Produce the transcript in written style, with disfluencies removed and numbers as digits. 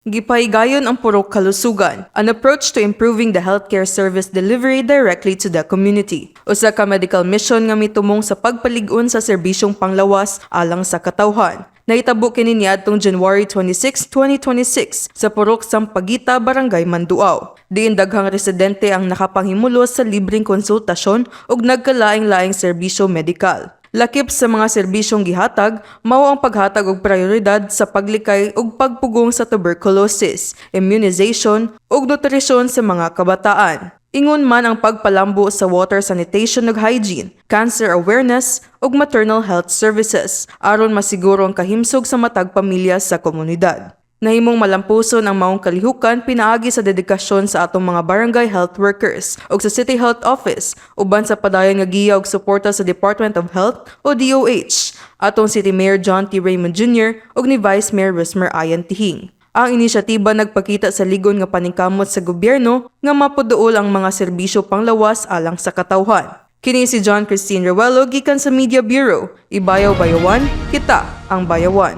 Gipahigayon ang purok kalusugan, an approach to improving the healthcare service delivery directly to the community. Usa ka medical mission nga mitumong sa pagpalig-on sa serbisyong panglawas alang sa katawhan. Nahitabo kini niadtong January 26, 2026 sa purok Sampaguita, Barangay Manduaw. Diin daghang residente ang nakapanghimulos sa libreng konsultasyon ug nagkalaing-laing serbisyo medikal. Lakip sa mga serbisyong gihatag, mao ang paghatag og prioridad sa paglikay ug pagpugong sa tuberculosis, immunization ug nutrisyon sa mga kabataan. Ingon man ang pagpalambo sa water sanitation ug hygiene, cancer awareness ug maternal health services aron masiguro ang kahimsog sa matag pamilya sa komunidad. Nahimong malampuson ang maong kalihukan pinaagi sa dedikasyon sa atong mga barangay health workers ug sa City Health Office uban sa padayon nga giya ug suporta sa Department of Health o DOH, atong City Mayor John T. Raymond Jr. ug ni Vice Mayor Rosmer Ayan Tihing. Ang inisyatiba nagpakita sa ligon nga paningkamot sa gobyerno nga mapuduol ang mga serbisyo panglawas alang sa katawhan. Kini si John Christine Rewello gikan sa Media Bureau. Ibayaw Bayawan, kita ang bayawan.